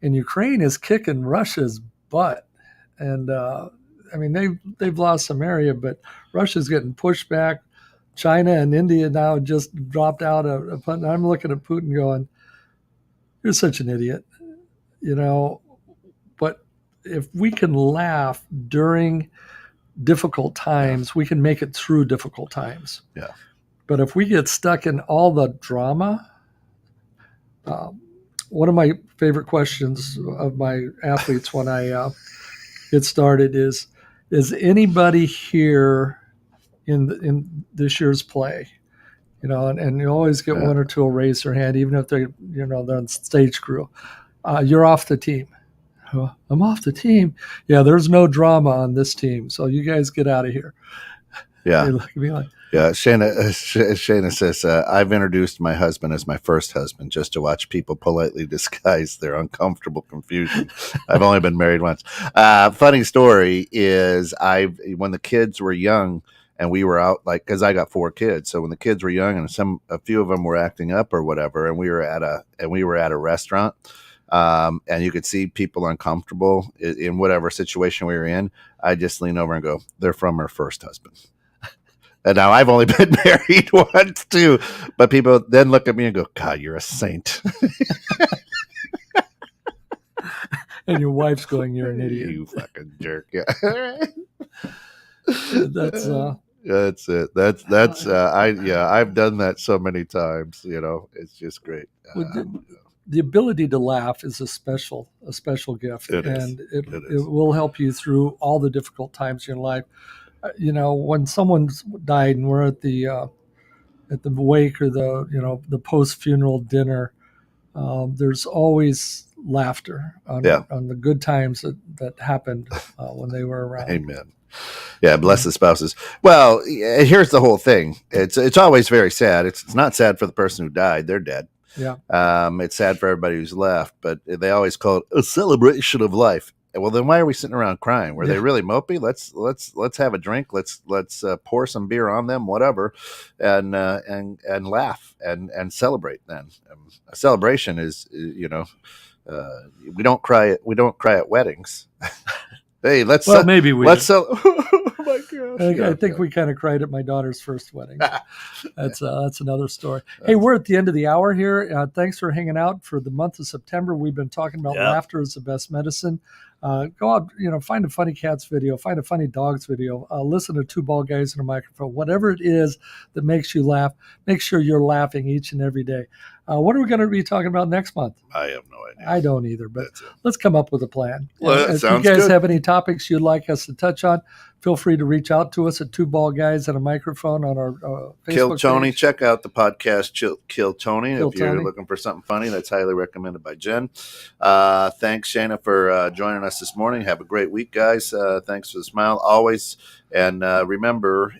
and Ukraine is kicking Russia's butt, and I mean they've lost some area, but Russia's getting pushed back. China and India now just dropped out of. I'm looking at Putin going, "You're such an idiot," But if we can laugh during difficult times, we can make it through difficult times. Yeah. But if we get stuck in all the drama, one of my favorite questions of my athletes when I get started is anybody here in this year's play, and you always get one or two will raise their hand, even if they're on stage crew. You're off the team. Oh, I'm off the team. Yeah, there's no drama on this team, so you guys get out of here. Yeah. They look at me like, yeah. Shayna says, I've introduced my husband as my first husband just to watch people politely disguise their uncomfortable confusion. I've only been married once. Funny story is when the kids were young, and we were out, because I got 4 kids. So when the kids were young and a few of them were acting up or whatever, and we were at a restaurant, and you could see people uncomfortable in whatever situation we were in, I just lean over and go, "They're from her first husband." And now I've only been married once too, but people then look at me and go, "God, you're a saint." And your wife's going, "You're an idiot. You fucking jerk." Yeah. That's it. That's I've done that so many times. It's just great. The ability to laugh is a special gift, and it will help you through all the difficult times in your life. When someone's died and we're at the wake or the post-funeral dinner, there's always laughter on the good times that happened when they were around. Amen. Yeah, bless the spouses. Well, here's the whole thing. It's always very sad. It's not sad for the person who died; they're dead. Yeah. It's sad for everybody who's left, but they always call it a celebration of life. Well, then why are we sitting around crying? Were they really mopey? Let's have a drink. Let's pour some beer on them, whatever, and laugh and celebrate. Then a celebration is, we don't cry. We don't cry at weddings. Hey, maybe we let's did. Oh my gosh! I think we kind of cried at my daughter's first wedding. That's another story. Hey, we're at the end of the hour here. Thanks for hanging out for the month of September. We've been talking about laughter is the best medicine. Go out, find a funny cats video, find a funny dogs video, listen to Two Bald Guys in a Microphone. Whatever it is that makes you laugh, make sure you're laughing each and every day. What are we going to be talking about next month? I have no idea. I don't either, but let's come up with a plan. Well, if sounds you guys good. have any topics you'd like us to touch on, feel free to reach out to us at Two Bald Guys and a Microphone on our Facebook Kill Tony. page. Check out the podcast Kill Tony Kill if you're Tony. looking for something funny. That's highly recommended by Jen. Thanks, Shayna, for joining us this morning. Have a great week, guys. Thanks for the smile always. And remember,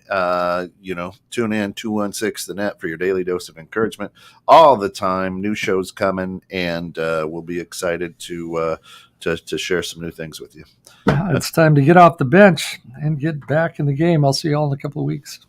tune in 216 The Net for your daily dose of encouragement all the time. New shows coming, and we'll be excited to share some new things with you. It's time to get off the bench and get back in the game. I'll see you all in a couple of weeks.